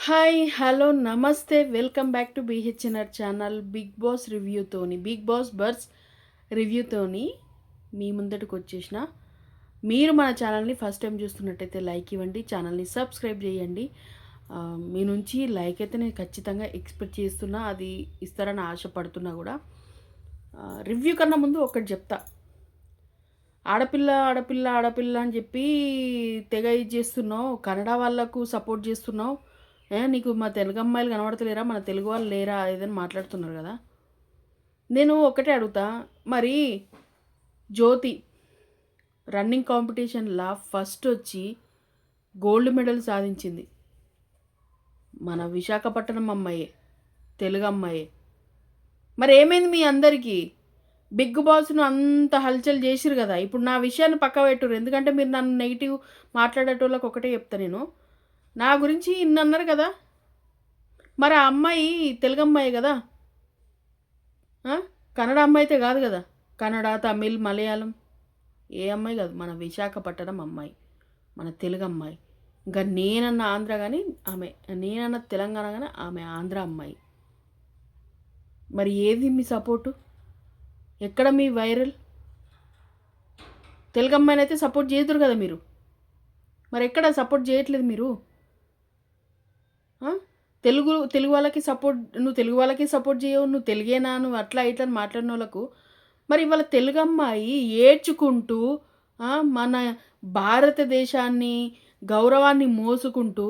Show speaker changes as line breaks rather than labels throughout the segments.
Hi! Hello! నమస్తే! Welcome back to BHNR channel. Bigg Boss బర్స్ రివ్యూతోని మీ ముందటకొచ్చేసిన. మీరు మన ఛానల్‌ని ఫస్ట్ టైం చూస్తున్నట్టయితే లైక్ ఇవ్వండి. ఛానల్‌ని సబ్స్క్రైబ్ చేయండి. మీ నుంచి లైక్ అయితే నేను ఖచ్చితంగా ఎక్స్‌పెక్ట్ చేస్తున్నా. అది ఇస్తారని ఆశపడుతున్నా కూడా. రివ్యూ కన్నా ముందు ఒకటి చెప్తా. ఆడపిల్ల, ఆడపిల్ల, ఆడపిల్ల అని చెప్పి తెగ ఇది చేస్తున్నావు. కన్నడ వాళ్ళకు సపోర్ట్ చేస్తున్నావు. నీకు మా తెలుగు అమ్మాయిలు కనబడతలేరా? మన తెలుగు వాళ్ళు లేరా? ఏదని మాట్లాడుతున్నారు కదా! నేను ఒకటే అడుగుతా. మరి జ్యోతి రన్నింగ్ కాంపిటీషన్‌లా ఫస్ట్ వచ్చి గోల్డ్ మెడల్ సాధించింది. మన విశాఖపట్నం అమ్మాయే. తెలుగు అమ్మాయే. మరి ఏమైంది మీ అందరికీ? బిగ్ బాస్‌ను అంత హల్చల్ చేసిర్రు కదా! ఇప్పుడు నా విషయాన్ని పక్కకు పెట్టుర్రు. ఎందుకంటే మీరు నన్ను నెగెటివ్ మాట్లాడేటోళ్ళకి ఒకటే చెప్తా నేను. నా గురించి ఇన్నన్నారు కదా! మరి ఆ అమ్మాయి తెలుగు అమ్మాయే కదా! కన్నడ అమ్మాయి అయితే కాదు కదా! కన్నడ, తమిళ్, మలయాళం ఏ అమ్మాయి కాదు. మన విశాఖపట్నం అమ్మాయి. మన తెలుగు అమ్మాయి. ఇంకా నేనన్న ఆంధ్ర గానీ ఆమె. నేనన్న తెలంగాణ గానీ ఆమె ఆంధ్ర అమ్మాయి. మరి ఏది మీ సపోర్టు? ఎక్కడ మీ వైరల్? తెలుగు అమ్మాయినైతే సపోర్ట్ చేదురు కదా మీరు. మరి ఎక్కడ సపోర్ట్ చేయట్లేదు మీరు? తెలుగు తెలుగు వాళ్ళకి సపోర్ట్ నువ్వు తెలుగు వాళ్ళకి సపోర్ట్ చేయవు. నువ్వు తెలుగేనా? నువ్వు అట్లా ఇట్లా అని మాట్లాడినోళ్ళకు మరి ఇవాళ తెలుగు అమ్మాయి ఏడ్చుకుంటూ మన భారతదేశాన్ని గౌరవాన్ని మోసుకుంటూ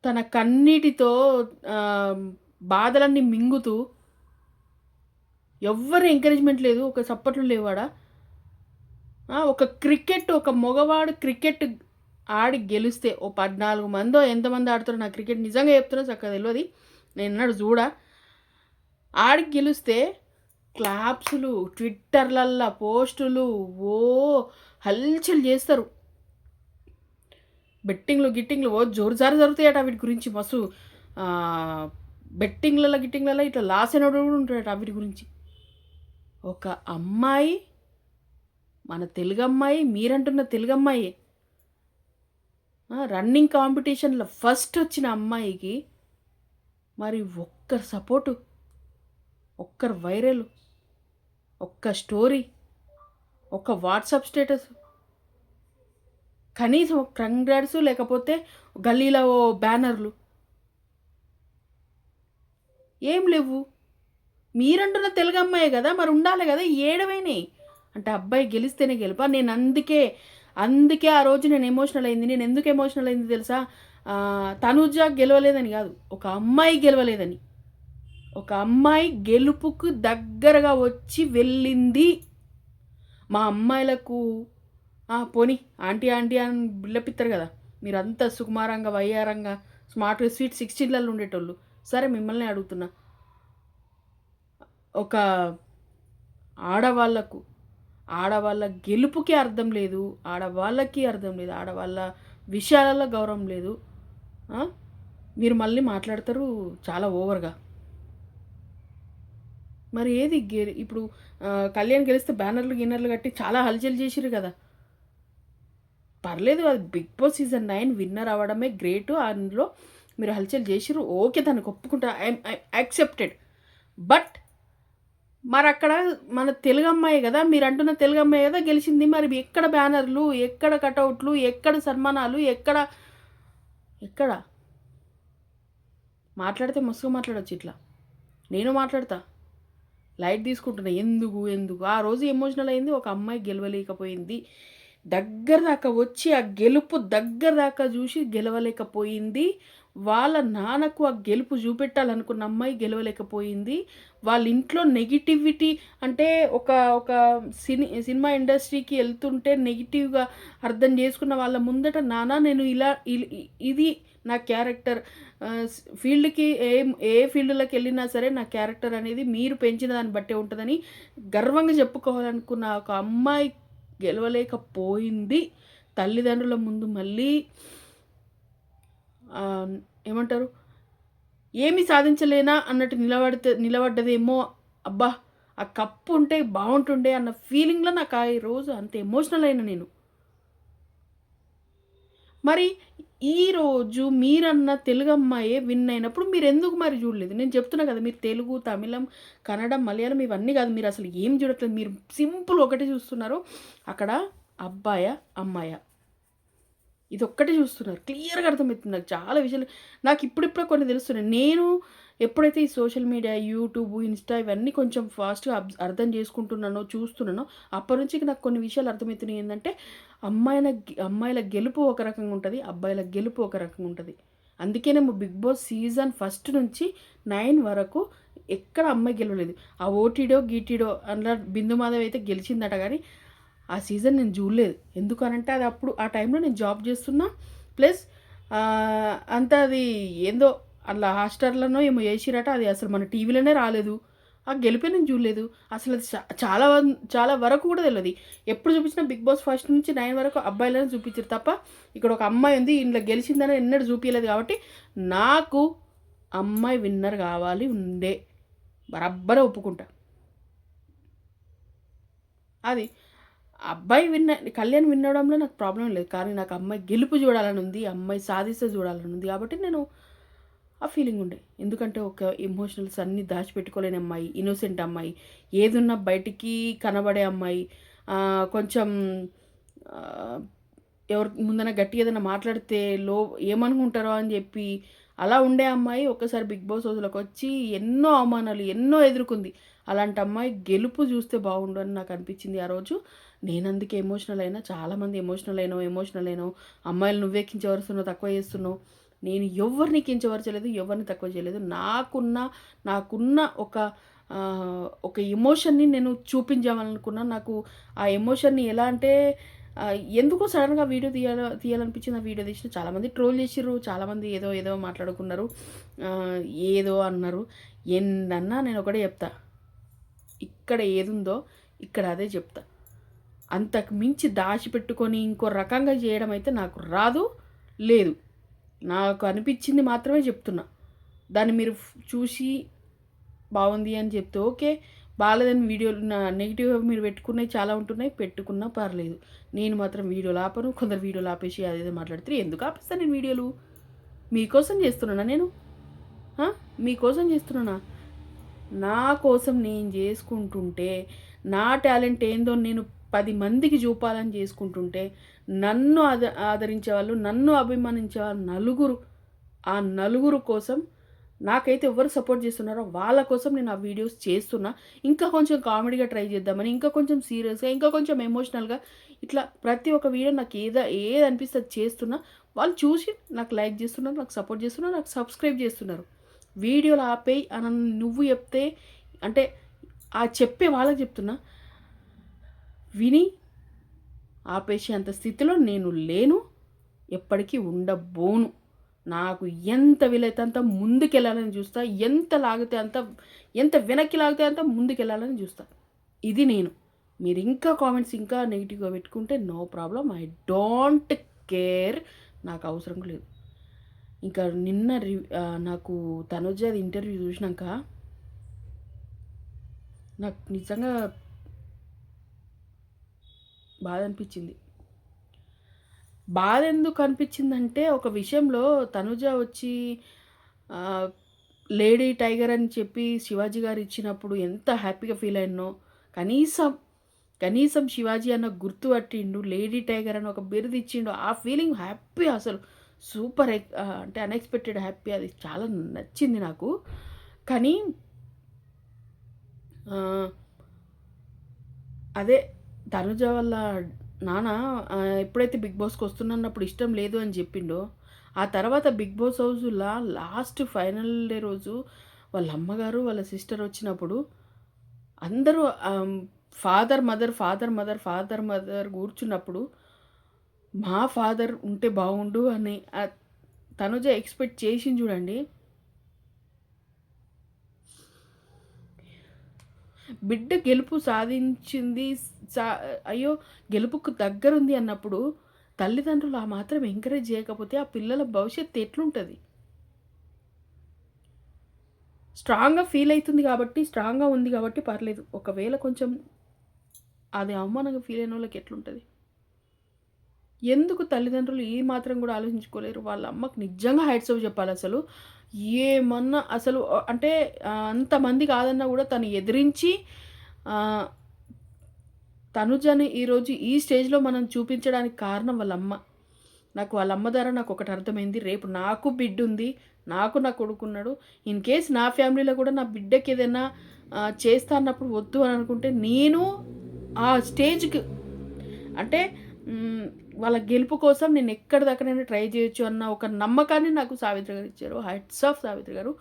తన కన్నీటితో బాధలన్నీ మింగుతూ ఎవ్వరు ఎంకరేజ్మెంట్ లేదు. ఒక సప్పట్లు లేవాడా? ఒక మగవాడు క్రికెట్ ఆడి గెలిస్తే ఓ 14 మందో ఎంతమంది ఆడుతారో నాకు క్రికెట్ నిజంగా చెప్తున్నా చక్కగా తెలియదు. నేను అన్నాడు చూడా. ఆడి గెలిస్తే క్లాప్సులు, ట్విట్టర్లల్లో పోస్టులు హల్చల్ చేస్తారు. గిట్టింగ్లు జోరుజారు జరుగుతాయట వీటి గురించి మస్తు. గిట్టింగ్లలో ఇట్లా లాస్ అయినోడు కూడా ఉంటాడట వీటి గురించి. ఒక అమ్మాయి, మన తెలుగు అమ్మాయి, మీరంటున్న తెలుగు అమ్మాయి రన్నింగ్ కాంపిటీషన్లో ఫస్ట్ వచ్చిన అమ్మాయికి మరి ఒక్కరి సపోర్టు, ఒక్కరు వైరల్, ఒక్క స్టోరీ, ఒక్క వాట్సాప్ స్టేటస్, కనీసం కంగ్రాట్స్ లేకపోతే గల్లీలో బ్యానర్లు ఏం లేవు. మీరంటున్న తెలుగు అమ్మాయి కదా, మరి ఉండాలి కదా. ఏడవైనాయి అంటే అబ్బాయి గెలిస్తేనే గెలుపా? నేను అందుకే ఆ రోజు నేను ఎమోషనల్ అయింది. నేను ఎందుకు ఎమోషనల్ అయింది తెలుసా? తనుజ గెలవలేదని కాదు, ఒక అమ్మాయి గెలవలేదని. ఒక అమ్మాయి గెలుపుకు దగ్గరగా వచ్చి వెళ్ళింది. మా అమ్మాయిలకు పోనీ ఆంటీ ఆంటీ అని బిల్డప్ ఇస్తారు కదా, మీరంతా సుకుమారంగా, వయ్యారంగా, స్మార్ట్గా, స్వీట్ 16లలో ఉండేటోళ్ళు. సరే మిమ్మల్ని అడుగుతున్నా, ఒక ఆడవాళ్ళ గెలుపుకి అర్థం లేదు, ఆడవాళ్ళకి అర్థం లేదు, ఆడవాళ్ళ విషయాలలో గౌరవం లేదు. మీరు మళ్ళీ మాట్లాడతారు చాలా ఓవర్గా. మరి ఏది ఇప్పుడు కళ్యాణ్ గెలిస్తే గిన్నర్లు కట్టి చాలా హల్చల్ చేసిరు కదా. పర్లేదు, అది బిగ్ బాస్ సీజన్ 9 విన్నర్ అవ్వడమే గ్రేటు. అందులో మీరు హల్చల్ చేసిరు, ఓకే, దానికి ఒప్పుకుంటా, ఐ యాక్సెప్టెడ్. బట్ మరి అక్కడ మన తెలుగు అమ్మాయి కదా, మీరు అంటున్న తెలుగు అమ్మాయి కదా గెలిచింది. మరి ఎక్కడ బ్యానర్లు, ఎక్కడ కటౌట్లు, ఎక్కడ సన్మానాలు, ఎక్కడ మాట్లాడితే మస్తుగా మాట్లాడచ్చు. ఇట్లా నేను మాట్లాడతా, లైట్ తీసుకుంటున్నా. ఎందుకు ఆ రోజు ఎమోషనల్ అయింది. ఒక అమ్మాయి గెలవలేకపోయింది. దగ్గర దాకా వచ్చి ఆ గెలుపు దగ్గర దాకా చూసి గెలవలేకపోయింది. వాళ్ళ నాన్నకు ఆ గెలుపు చూపెట్టాలనుకున్న అమ్మాయి గెలవలేకపోయింది. వాళ్ళ ఇంట్లో నెగిటివిటీ అంటే ఒక సినిమా ఇండస్ట్రీకి వెళ్తుంటే నెగిటివ్గా అర్థం చేసుకున్న వాళ్ళ ముందట, నాన్న నేను ఇది నా క్యారెక్టర్, ఫీల్డ్కి ఏ ఫీల్డ్లోకి వెళ్ళినా సరే నా క్యారెక్టర్ అనేది మీరు పెంచిన దాన్ని బట్టే ఉంటుందని గర్వంగా చెప్పుకోవాలనుకున్న ఒక అమ్మాయి గెలవలేకపోయింది. తల్లిదండ్రుల ముందు మళ్ళీ ఏమంటారు, ఏమి సాధించలేనా అన్నట్టు నిలబడ్డదేమో. అబ్బా, ఆ కప్పు ఉంటే బాగుంటుండే అన్న ఫీలింగ్లో నాకు ఆ రోజు అంత ఎమోషనల్ అయినా నేను. మరి ఈరోజు మీరన్న తెలుగు అమ్మాయే విన్ అయినప్పుడు మీరెందుకు మరి చూడలేదు? నేను చెప్తున్నా కదా! మీరు తెలుగు, తమిళం, కన్నడం, మలయాళం ఇవన్నీ కాదు. మీరు అసలు ఏం చూడట్లేదు. మీరు సింపుల్ ఒకటే చూస్తున్నారు. అక్కడ అబ్బాయా? అమ్మాయా? ఇదొక్కటే చూస్తున్నారు. క్లియర్‌గా అర్థమవుతుంది నాకు చాలా విషయాలు. నాకు ఇప్పుడిప్పుడే కొన్ని తెలుస్తున్నాయి. నేను ఎప్పుడైతే ఈ సోషల్ మీడియా, యూట్యూబ్, ఇన్‌స్టా ఇవన్నీ కొంచెం ఫాస్ట్‌గా అర్థం చేసుకుంటున్నానో, చూస్తున్నానో అప్పటి నుంచి నాకు కొన్ని విషయాలు అర్థమవుతున్నాయి. ఏందంటే అమ్మాయిల గెలుపు ఒక రకంగా ఉంటది. అబ్బాయిల గెలుపు ఒక రకంగా ఉంటది. అందుకేనేమో 'బిగ్ బాస్' సీజన్ ఫస్ట్ నుంచి 9 వరకు ఎక్కడ అమ్మాయి గెలవలేదు. ఆ ఓటీడో, గీటీడో అందులో బిందు మాధవ్ అయితే గెలిచిందట గానీ ఆ సీజన్ నేను చూడలేదు. ఎందుకనంటే అది అప్పుడు ఆ టైంలో నేను జాబ్ చేస్తున్నా. ప్లస్ అంతా అది ఏందో అట్లా హాట్‌స్టార్‌లోనో ఏమో ఏసిరట. అది అసలు మన టీవీలోనే రాలేదు. ఆ గెలిపే నేను చూడలేదు. అసలు అది చాలా వరకు కూడా తెలవది. ఎప్పుడు చూపించినా 'బిగ్ బాస్' ఫస్ట్ నుంచి 9 వరకు అబ్బాయిలనే చూపించిర్రు తప్ప ఇక్కడ ఒక అమ్మాయి ఉంది ఇందులో గెలిచిందని ఎన్నడూ చూపియలేదు కాబట్టి నాకు అమ్మాయి విన్నర్ కావాలి ఉండే. బరాబర్ ఒప్పుకుంటా. అది అబ్బాయి కళ్యాణ్ విన్ అవ్వడంలో నాకు ప్రాబ్లమ్ లేదు. కానీ నాకు అమ్మాయి గెలుపు చూడాలని ఉంది. అమ్మాయి సాధిస్తే చూడాలని ఉంది. కాబట్టి నేను ఆ ఫీలింగ్ ఉండే. ఎందుకంటే ఒక ఎమోషనల్స్ అన్నీ దాచిపెట్టుకోలేని అమ్మాయి, ఇన్నోసెంట్ అమ్మాయి, ఏదున్నా బయటికి కనబడే అమ్మాయి, కొంచెం ఆహ్, ఎవరి ముందన గట్టిగా ఏదైనా మాట్లాడితే ఏమనుకుంటారో అని చెప్పి అలా ఉండే అమ్మాయి ఒక్కసారి 'బిగ్ బాస్' హౌస్‌లోకి వచ్చి ఎన్నో అవమానాలు ఎన్నో ఎదుర్కొంది. అలాంటి అమ్మాయి గెలుపు చూస్తే బాగుండు అని నాకు అనిపించింది ఆ రోజు. నేనందుకే ఎమోషనల్ అయినా. చాలామంది ఎమోషనల్ అయినావు. అమ్మాయిలు నువ్వే కించపరుస్తున్నావు, తక్కువ చేస్తున్నావు. నేను ఎవ్వరిని కించపరచలేదు. ఎవరిని తక్కువ చేయలేదు. నాకున్న ఒక ఎమోషన్‌ని నేను చూపించాలనుకున్నా. నాకు ఆ ఎమోషన్‌ని ఎలా అంటే ఎందుకో సడెన్‌గా వీడియో తీయాలనిపించింది. ఆ వీడియో తీసిన. చాలామంది ట్రోల్ చేసిర్రు. చాలామంది ఏదో మాట్లాడుకున్నారు. ఏదో అన్నారు. ఎన్నన్నా నేను ఒకటే చెప్తా. ఇక్కడ ఏదుందో ఇక్కడ అదే చెప్తా. అంతకు మించి దాచిపెట్టుకొని ఇంకో రకంగా చేయడం అయితే నాకు రాదు, లేదు. నాకు అనిపించింది మాత్రమే చెప్తున్నా. దాన్ని మీరు చూసి బాగుంది అని చెప్తే ఓకే. బాలేదని వీడియోలు నెగిటివ్‌గా మీరు పెట్టుకున్నయి చాలా ఉంటున్నాయి. పెట్టుకున్నా పర్లేదు. నేను మాత్రం వీడియోలు ఆపను. కొందరు వీడియోలు ఆపేసి అదేదో మాట్లాడితే ఎందుకు ఆపేస్తాను నేను వీడియోలు? మీకోసం చేస్తున్నానా నేను? మీకోసం చేస్తున్నానా? నా కోసం నేను చేసుకుంటుంటే, నా టాలెంట్ ఏందో నేను 10 మందికి చూపాలని చేసుకుంటుంటే, నన్ను ఆదరించేవాళ్ళు, నన్ను అభిమానించేవాళ్ళు నలుగురు. ఆ నలుగురు కోసం నాకైతే ఎవరు సపోర్ట్ చేస్తున్నారో వాళ్ళ కోసం నేను ఆ వీడియోస్ చేస్తున్నా. ఇంకా కొంచెం కామెడీగా ట్రై చేద్దామని, ఇంకా కొంచెం సీరియస్‌గా, ఇంకా కొంచెం ఎమోషనల్‌గా ఇట్లా ప్రతి ఒక్క వీడియో నాకు ఏది అనిపిస్తే అది చేస్తున్నా. వాళ్ళు చూసి నాకు లైక్ చేస్తున్నారు, నాకు సపోర్ట్ చేస్తున్నారు, నాకు సబ్స్క్రైబ్ చేస్తున్నారు. వీడియోలు ఆపేయి అని నువ్వు చెప్తే అంటే ఆ చెప్పే వాళ్ళకి చెప్తున్నా. విని ఆపేసే అంత స్థితిలో నేను లేను. ఎప్పటికీ ఉండబోను. నాకు ఎంత వీలైతే అంత ముందుకెళ్ళాలని చూస్తా. ఎంత వెనక్కి లాగితే అంత ముందుకెళ్ళాలని చూస్తా. ఇది నేను. మీరు ఇంకా కామెంట్స్ ఇంకా నెగెటివ్‌గా పెట్టుకుంటే no problem. I don't care. నాకు అవసరం లేదు. ఇంకా నిన్న నాకు తనుజది ఇంటర్వ్యూ చూసినాక నాకు నిజంగా బాధ అనిపించింది. బాధ ఎందుకు అనిపించిందంటే ఒక విషయంలో తనుజ వచ్చి లేడీ టైగర్ అని చెప్పి శివాజీ గారు ఇచ్చినప్పుడు ఎంత హ్యాపీగా ఫీల్ అయ్యానో కనీసం శివాజీ అన్న గుర్తు పట్టిండు, లేడీ టైగర్ అని ఒక బిరుదు ఇచ్చిండు. ఆ ఫీలింగ్ హ్యాపీ అసలు సూపర్ అంటే అన్ఎక్స్‌పెక్టెడ్ హ్యాపీ. అది చాలా నచ్చింది నాకు. కానీ అదే తనుజ వాళ్ళ నాన్న ఎప్పుడైతే 'బిగ్ బాస్'కి వస్తున్నప్పుడు ఇష్టం లేదు అని చెప్పిండో, ఆ తర్వాత 'బిగ్ బాస్' హౌస్‌ల లాస్ట్ ఫైనల్ డే రోజు వాళ్ళ అమ్మగారు, వాళ్ళ సిస్టర్ వచ్చినప్పుడు అందరూ ఫాదర్, మదర్ కూర్చున్నప్పుడు మా ఫాదర్ ఉంటే బాగుండు అని తనుజ ఎక్స్‌పెక్ట్ చేసింది చూడండి. బిడ్డ గెలుపు సాధించింది. సా అయ్యో! గెలుపుకు దగ్గరుంది అన్నప్పుడు తల్లిదండ్రులు ఆ మాత్రం ఎంకరేజ్ చేయకపోతే ఆ పిల్లల భవిష్యత్తు ఎట్లుంటది? స్ట్రాంగ్‌గా ఫీల్ అయితుంది కాబట్టి, స్ట్రాంగ్‌గా ఉంది కాబట్టి పర్లేదు. ఒకవేళ కొంచెం అది అవమానంగా ఫీల్ అయినోళ్ళకి ఎట్లుంటది? ఎందుకు తల్లిదండ్రులు ఈ మాత్రం కూడా ఆలోచించుకోలేరు? వాళ్ళ అమ్మకి నిజంగా హ్యాట్స్ ఆఫ్ చెప్పాలసలు. ఏమన్నా అసలు అంటే అంతమంది కాదన్నా కూడా తను ఎదిరించి ఆహ్, తనుజని ఈరోజు ఈ స్టేజ్‌లో మనం చూపించడానికి కారణం వాళ్ళమ్మ. నాకు వాళ్ళమ్మ ద్వారా నాకొకటి అర్థమైంది. రేపు నాకు బిడ్డుంది. నాకు నా కొడుకున్నాడు. ఇన్ కేస్ నా ఫ్యామిలీలో కూడా నా బిడ్డకేదైనా చేస్తా అన్నప్పుడు వద్దు అని అనుకుంటే నేను ఆ స్టేజ్‌కి అంటే హ్మ్. వాళ్ళ గెలుపు కోసం నేను ఎక్కడి దాకానైనా ట్రై చేయొచ్చు అన్న ఒక నమ్మకాన్ని నాకు సావిత్రి గారు ఇచ్చారు. హ్యాట్స్ ఆఫ్ సావిత్రి గారు.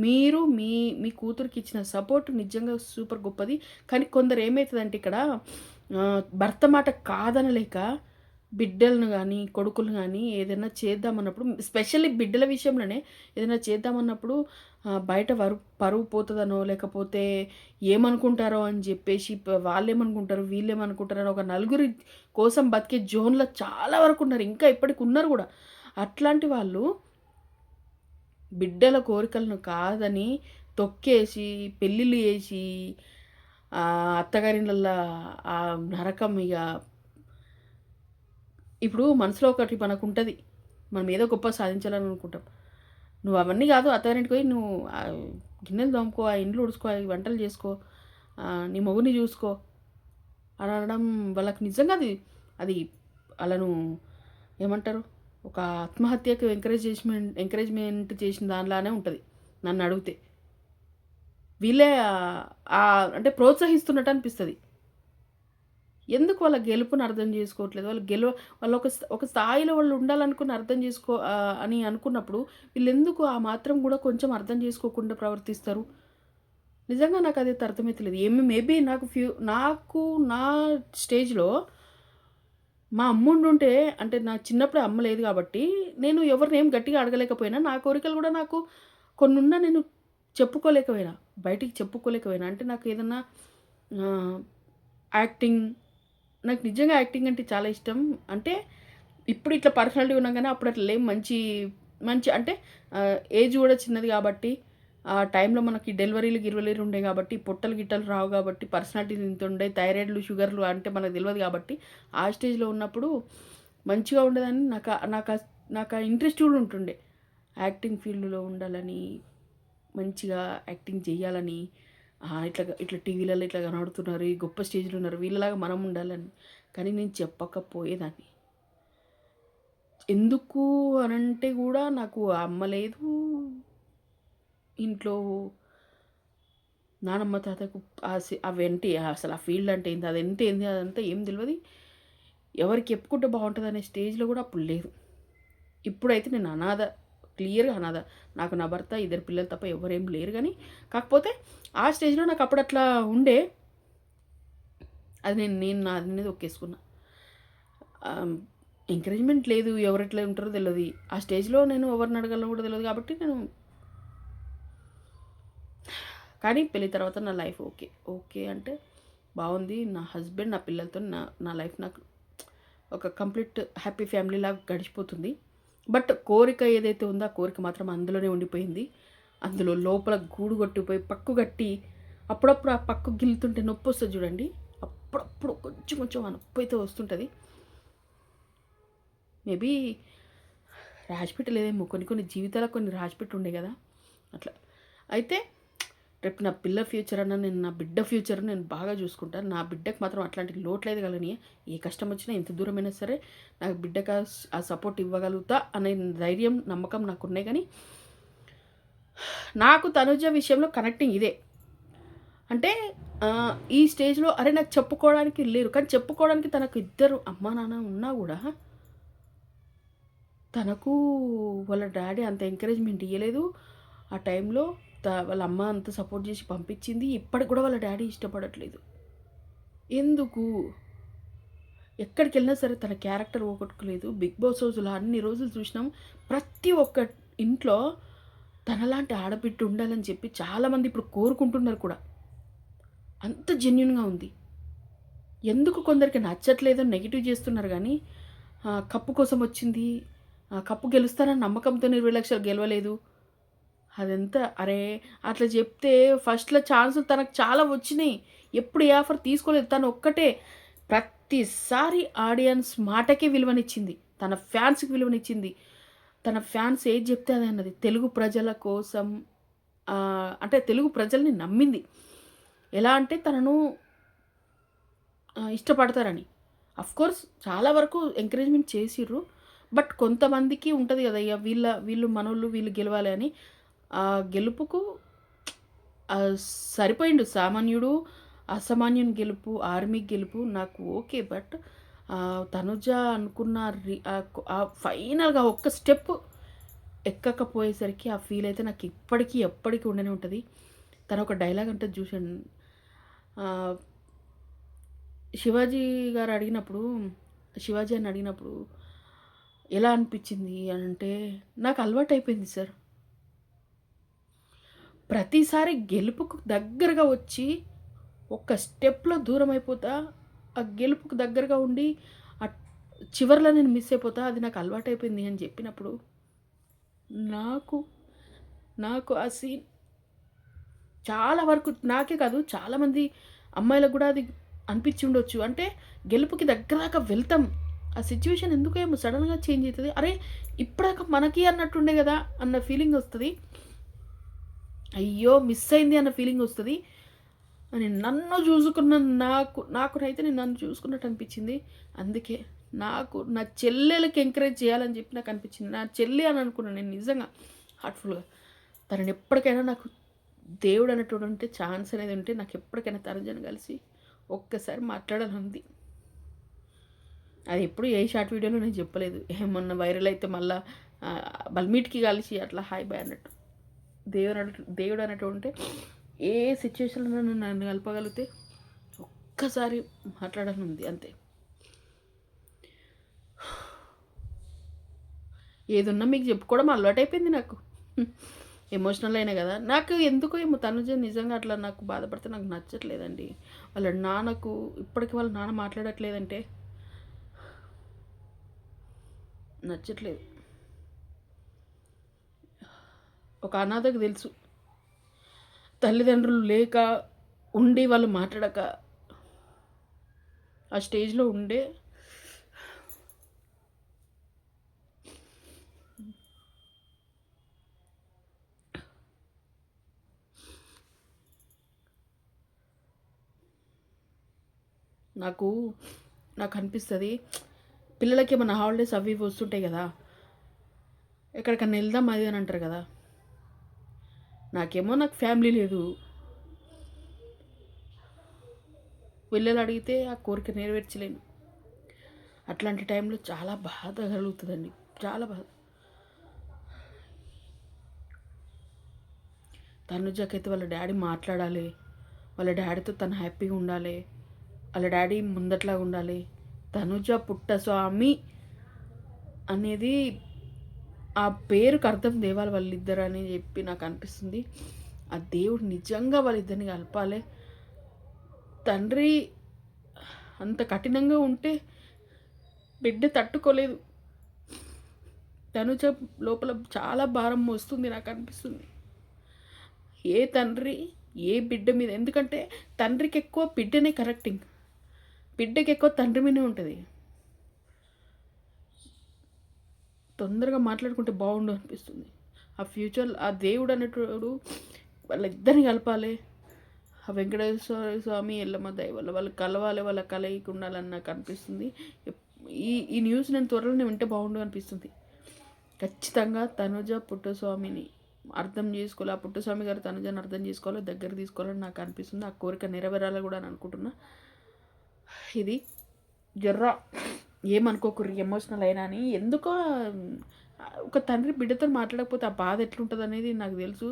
మీరు మీ కూతురికి ఇచ్చిన సపోర్ట్ నిజంగా సూపర్ గొప్పది. కానీ కొందరు ఏమైతదంటే ఇక్కడ భర్త మాట కాదనలేక బిడ్డలను గానీ, కొడుకులను గానీ ఏదైనా చేద్దామన్నప్పుడు స్పెషల్లీ బిడ్డల విషయంలోనే ఏదైనా చేద్దామన్నప్పుడు బయట పరువు పోతదనో, లేకపోతే ఏమనుకుంటారో అని జెప్పేసి వాళ్ళేమనుకుంటారు, వీళ్ళేమనుకుంటారని ఒక నలుగురి కోసం బతికే జోన్‌లో చాలా వరకున్నారు. ఇంకా ఇప్పటికున్నారు గూడా. అట్లాంటి వాళ్ళు బిడ్డల కోరికలను కాదని తొక్కేసి, పెళ్ళిళ్ళు జేసి అత్తగారిళ్ళల్ల ఆ నరకం ఇగ ఇప్పుడు మనసులో ఒకటి మనకుంటది. మనం ఏదో గొప్ప సాధించాలని అనుకుంటాం. నువ్వు అవన్నీ గాదు అత్తారింటికి పోయి నువ్వు గిన్నెలు తోముకో, ఆ ఇండ్లు ఊడ్చుకో, ఈ వంటలు చేసుకో, నీ మొగుడిని చూసుకో అని అనడం వాళ్ళకి నిజంగా అది ఆళ్ళను ఏమంటారు? ఒక ఆత్మహత్యకు ఎంకరేజ్‌మెంట్ చేసిన దానిలానే ఉంటది నన్నడిగితే. వీళ్ళే అంటే ప్రోత్సహిస్తున్నట్టు అనిపిస్తది. ఎందుకు వాళ్ళ గెలుపుని అర్థం చేసుకోవట్లేదు. వాళ్ళు ఒక స్థాయిలో వాళ్ళు ఉండాలనుకుని అర్థం అని అనుకున్నప్పుడు వీళ్ళెందుకు ఆ మాత్రం గూడా కొంచెం అర్థం చేసుకోకుండా ప్రవర్తిస్తారు? నిజంగా నాకదైతే అర్థమైతలేదు. మేబీ నాకు నా స్టేజ్‌లో మా అమ్ముండుంటే అంటే నా చిన్నప్పుడే అమ్మ లేదు గాబట్టి, నేను ఎవరినేం గట్టిగా అడగలేకపోయినా, నా కోరికలు గూడా నాకు కొన్నున్నా నేను చెప్పుకోలేకపోయినా. బయటికి చెప్పుకోలేకపోయినా. అంటే నాకేదన్నా ఆహ్, యాక్టింగ్ నాకు నిజంగా యాక్టింగ్ అంటే చాలా ఇష్టం. అంటే ఇప్పుడు ఇట్లా పర్సనాలిటీ ఉన్నా గానీ అప్పుడు అట్లా లేం. మంచి మంచి అంటే ఏజ్ గూడా చిన్నది గాబట్టి, ఆ టైంలో మనకి డెలివరీలు, గిలివరీలు ఉండేయి గాబట్టి, పొట్టలు గిట్టలు రావు గాబట్టి, పర్సనాలిటీలు ఇంతుండే, థైరాయిడ్‌లు, షుగర్‌లు అంటే మనకు తెలవదు గాబట్టి, ఆ స్టేజ్‌లో ఉన్నప్పుడు మంచిగా ఉండేదాన్ని. నాకా ఇంట్రెస్ట్ గూడా ఉంటుండే. యాక్టింగ్ ఫీల్డ్‌లో ఉండాలని, మంచిగా యాక్టింగ్ జేయాలని, ఇట్లా టీవీలలో ఇట్లా కనబడుతున్నారు, ఈ గొప్ప స్టేజ్‌లో ఉన్నారు, వీళ్ళలాగా మనం ఉండాలని. కానీ నేను చెప్పకపోయేదాన్ని. ఎందుకు అనంటే గూడా నాకు అమ్మ లేదు. ఇంట్లో నానమ్మ, తాతకు అవేంటి అసలు ఆ ఫీల్డ్ అంటే ఏంది? అదంటే ఏంది? అదంతా ఏం తెలవది. ఎవరికి చెప్పుకుంటే బావుంటదనే స్టేజ్‌లో గూడా అప్పుడు లేదు. ఇప్పుడైతే నేను అనాథ. క్లియర్‌గా అనాథ. నాకు నా భర్త, ఇద్దరు పిల్లలు తప్ప ఎవ్వరేం లేరు గానీ, కాకపోతే ఆ స్టేజ్‌లో నాకప్పుడు అట్లా ఉండే. అది నేను నేను నాది మీద ఒక్కేసుకున్నా. ఆహ్, ఎంకరేజ్‌మెంట్ లేదు. ఎవరెట్లా ఉంటారో తెలవది. ఆ స్టేజ్‌లో నేను ఎవరిని అడగాలో కూడా తెలవదు కాబట్టి నేను కానీ పెళ్లి తర్వాత నా లైఫ్ ఓకే. ఓకే అంటే బావుంది. నా హస్బెండ్, నా పిల్లలతో నా లైఫ్ నాకు ఒక కంప్లీట్ హ్యాపీ ఫ్యామిలీలాగా గడిచిపోతుంది. బట్ కోరిక ఏదైతే ఉందో, ఆ కోరిక మాత్రం అందులోనే ఉండిపోయింది. అందులో లోపల గూడు కొట్టిపోయి, పక్కు గట్టి అప్పుడప్పుడు ఆ పక్కు గిల్లుతుంటే నొప్పొస్తది చూడండి. అప్పుడప్పుడు కొంచెం కొంచెం ఆ నొప్పైతే వస్తుంటది. మేబీ రాసిపెట్టలేదేమో. కొన్ని కొన్ని జీవితాలకు కొన్ని రాసిపెట్టి ఉండే కదా! అట్లా. అయితే రేపు నా పిల్ల ఫ్యూచర్ అన్నా, నేను నా బిడ్డ ఫ్యూచర్ నేను బాగా చూసుకుంటాను. నా బిడ్డకి మాత్రం అట్లాంటి లోట్లేదు కలగనియ్య. ఏ కష్టం వచ్చినా, ఎంత దూరమైనా సరే నా బిడ్డకి ఆ సపోర్ట్ ఇవ్వగలుగుతా అనే ధైర్యం, నమ్మకం నాకున్నాయి గానీ, నాకు తనుజ విషయంలో కనెక్టింగ్ ఇదే. అంటే ఈ స్టేజ్‌లో అరే! నాకు చెప్పుకోవడానికి లేరు. కానీ చెప్పుకోవడానికి తనకు ఇద్దరు అమ్మా, నాన్న ఉన్నా గూడా తనకు వాళ్ళ డ్యాడీ అంత ఎంకరేజ్‌మెంట్ ఇయ్యలేదు. ఆ టైంలో వాళ్ళ అమ్మ అంత సపోర్ట్ చేసి పంపించింది. ఇప్పటికి కూడా వాళ్ళ డ్యాడీ ఇష్టపడట్లేదు. ఎందుకు? ఎక్కడికెళ్ళినా సరే తన క్యారెక్టర్ పోగొట్టుకోలేదు. 'బిగ్ బాస్' హౌస్‌లో అన్ని రోజులు చూసినాం. ప్రతి ఒక్క ఇంట్లో తనలాంటి ఆడబిడ్డ ఉండాలని చెప్పి చాలామంది ఇప్పుడు కోరుకుంటున్నారు కూడా. అంత జెన్యూన్‌గా ఉంది. ఎందుకు కొందరికి నచ్చట్లేదో నెగెటివ్ చేస్తున్నారు గానీ, కప్పు కోసం వచ్చింది. కప్పు గెలుస్తానని నమ్మకంతోని 20,00,000 గెలవలేదు. అదంతా అరే! అట్లా చెప్తే ఫస్ట్‌లో ఛాన్సులు తనకు చాలా వచ్చినాయి. ఎప్పుడు ఏ ఆఫర్ తీసుకోలేదు. తను ఒక్కటే ప్రతిసారి ఆడియన్స్ మాటకే విలువనిచ్చింది, తన ఫ్యాన్స్కి విలువనిచ్చింది. తన ఫ్యాన్స్ ఏది చెప్తే అదే అన్నది. తెలుగు ప్రజల కోసం అంటే తెలుగు ప్రజల్ని నమ్మింది. ఎలా అంటే తనను ఇష్టపడతారని. అఫ్‌కోర్స్ చాలా వరకు ఎంకరేజ్‌మెంట్ చేసిర్రు. బట్ కొంతమందికి ఉంటది కదా! ఇగ వీళ్ళు మనోళ్ళు, వీళ్ళు గెలవాలి అని. ఆ గెలుపుకు సరిపోయిండు. సామాన్యుడు, అసామాన్యుని గెలుపు, ఆర్మీ గెలుపు నాకు ఓకే. బట్ తనుజ అనుకున్న ఫైనల్‌గా ఒక్క స్టెప్ ఎక్కకపోయేసరికి ఆ ఫీల్ అయితే నాకు ఇప్పటికీ, ఎప్పటికి ఉండనే ఉంటది. తను ఒక డైలాగ్ అంటది చూశండి. శివాజీ గారు అడిగినప్పుడు, శివాజీ అని అడిగినప్పుడు ఎలా అనిపించింది అనంటే, నాకు అలవాటయిపోయింది సార్. ప్రతిసారి గెలుపుకు దగ్గరగా వచ్చి, ఒక్క స్టెప్‌లో దూరమైపోతా, ఆ గెలుపుకు దగ్గరగా ఉండి, అట్ చివర్లో నేను మిస్ అయిపోతా. అది నాకు అలవాటయిపోయింది అని చెప్పినప్పుడు, నాకు నాకు ఆ సీన్ చాలా వరకు నాకే కాదు, చాలామంది అమ్మాయిలకు గూడా అది అనిపిచ్చి ఉండొచ్చు. అంటే గెలుపుకి దగ్గర దాకా వెళ్తాం. ఆ సిట్యుయేషన్ ఎందుకేమో సడెన్‌గా చేంజ్ అయితది. అరే! ఇప్పటిదాకా మనకి అన్నట్టుండే గదా! అన్న ఫీలింగొస్తది. అయ్యో! మిస్ అయింది అన్న ఫీలింగొస్తది. అని నన్ను చూసుకున్న నాకునైతే నేను నన్ను చూసుకున్నట్టు అనిపిచ్చింది. అందుకే నా చెల్లెలకి ఎంకరేజ్ చేయాలని చెప్పి నాకనిపిచ్చింది. నా చెల్లి అని అనుకున్నాను నేను నిజంగా హార్ట్‌ఫుల్‌గా. తనని ఎప్పటికైనా నాకు దేవుడు అనేటోడు ఉంటే, ఛాన్స్ అనేది ఉంటే నాకు ఎప్పటికైనా తనుజని కలిసి ఒక్కసారి మాట్లాడాలని. అది ఎప్పుడు ఏ షార్ట్ వీడియోలో నేను చెప్పలేదు. ఏమన్నా వైరల్ అయితే మళ్ళా బల్మీట్‌కి కలిసి అట్లా హాయ్ బాయ్ అన్నట్టు. దేవుడు అనేటోడు ఉంటే ఏ సిచ్యుయేషన్‌లో నన్ను కలపగలిగితే ఒక్కసారి మాట్లాడాలని అంతే. ఏదున్నా మీకు చెప్పుకోవడం అలవాటైపోయింది నాకు. ఎమోషనల్ అయినా కదా! నాకు ఎందుకో ఏమో తనుజ నిజంగా అట్లా నాకు బాధపడితే నాకు నచ్చట్లేదండి. వాళ్ళ నాన్నకు ఇప్పటికి వాళ్ళ నాన్న మాట్లాడట్లేదంటే నచ్చట్లేదు. ఒక అనాథకు తెలుసు. తల్లిదండ్రులు లేక, ఉండి వాళ్ళు మాట్లాడక ఆ స్టేజ్‌లో ఉండే నాకు అనిపిస్తది. పిల్లలకి ఏమన్నా హాలిడేస్ అవి ఇవి వస్తుంటాయి కదా! ఎక్కడికన్నా వెళ్దాం అది అని అంటారు కదా! నాకు ఫ్యామిలీ లేదు. అడిగితే ఆ కోరిక నెరవేర్చలేను. అట్లాంటి టైంలో చాలా బాధ కలుగుతుందండి. చాలా బాధ. తనుజకైతే వాళ్ళ డాడీ మాట్లాడాలి. వాళ్ళ డాడీతో తను హ్యాపీగా ఉండాలి. వాళ్ళ డాడీ ముందట్లాగా ఉండాలి. తనుజ పుట్టస్వామి అనేది ఆ పేరుకి అర్థం తేవాలి వాళ్ళిద్దరు అని చెప్పి నాకు అనిపిస్తుంది. ఆ దేవుడు నిజంగా వాళ్ళిద్దరిని కలపాలి. తండ్రి అంత కఠినంగా ఉంటే బిడ్డ తట్టుకోలేదు. తనుజ లోపల చాలా భారం మోస్తుంది నాకు అనిపిస్తుంది. ఏ తండ్రి ఏ బిడ్డ మీద, ఎందుకంటే తండ్రికి ఎక్కువ బిడ్డనే కరెక్టింగ్, బిడ్డకి ఎక్కువ తండ్రి మీదే ఉంటుంది. తొందరగా మాట్లాడుకుంటే బాగుండు అనిపిస్తుంది. ఆ ఫ్యూచర్ ఆ దేవుడు అనేటోడు వాళ్ళిద్దరిని కలపాలి. ఆ వెంకటేశ్వర స్వామి ఎల్లమ్మ దయ వల్ల వాళ్ళు కలవాలి, వాళ్ళ కలయిక ఉండాలని నాకు అనిపిస్తుంది. ఈ న్యూస్ నేను త్వరలోనే వింటే బాగుండు అనిపిస్తుంది. ఖచ్చితంగా తనుజ పుట్టస్వామిని అర్థం చేసుకోవాలి. ఆ పుట్టస్వామి గారు తనుజని అర్థం చేసుకోవాలి, దగ్గర తీసుకోవాలని నాకు అనిపిస్తుంది. ఆ కోరిక నెరవేరాలని కూడా అని అనుకుంటున్నా. ఇది జర్రా ఏమనుకోకుర్రి ఎమోషనల్ అయినా అని. ఎందుకో ఒక తండ్రి బిడ్డతో మాట్లాడకపోతే ఆ బాధ ఎట్లుంటుంది అనేది నాకు తెలుసు.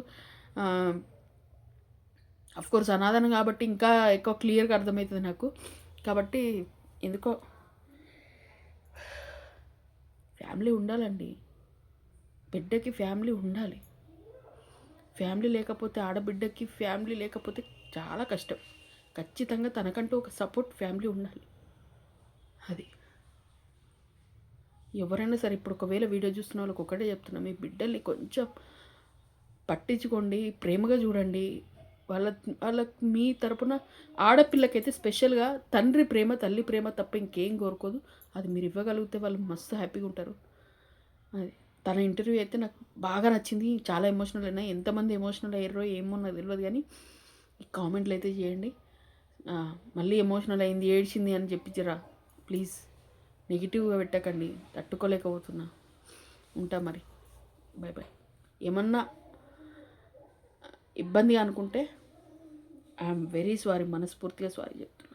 కోర్స్ అనాథను కాబట్టి ఇంకా ఎక్కువ క్లియర్గా అర్థమవుతుంది నాకు. కాబట్టి ఎందుకో ఫ్యామిలీ ఉండాలండి. బిడ్డకి ఫ్యామిలీ ఉండాలి. ఫ్యామిలీ లేకపోతే, ఆడబిడ్డకి ఫ్యామిలీ లేకపోతే చాలా కష్టం. ఖచ్చితంగా తనకంటూ ఒక సపోర్ట్ ఫ్యామిలీ ఉండాలి. అది ఎవరైనా సరే ఇప్పుడు ఒకవేళ వీడియో చూస్తున్న వాళ్ళకి ఒకటే చెప్తున్నా, మీ బిడ్డల్ని కొంచెం పట్టించుకోండి, ప్రేమగా చూడండి. వాళ్ళ వాళ్ళకి మీ తరపున ఆడపిల్లకైతే స్పెషల్గా తండ్రి ప్రేమ తల్లి ప్రేమ తప్ప ఇంకేం కోరుకోదు. అది మీరు ఇవ్వగలిగితే వాళ్ళు మస్తు హ్యాపీగా ఉంటారు. అది తన ఇంటర్వ్యూ అయితే నాకు బాగా నచ్చింది. చాలా ఎమోషనల్ అయినా, ఎంతమంది ఎమోషనల్ అయ్యారో ఏమో నాకు తెలియదు, కానీ ఈ కామెంట్లు అయితే చేయండి. మళ్ళీ ఎమోషనల్ అయింది ఏడ్చింది అని చెప్పించరా ప్లీజ్. నెగిటివ్గా పెట్టకండి, తట్టుకోలేకపోతున్నా. ఉంటా మరి, బాయ్ బాయ్. ఏమన్నా ఇబ్బంది అనుకుంటే ఐఎమ్ వెరీ సారీ, మనస్ఫూర్తిగా సారీ చెప్తున్నా.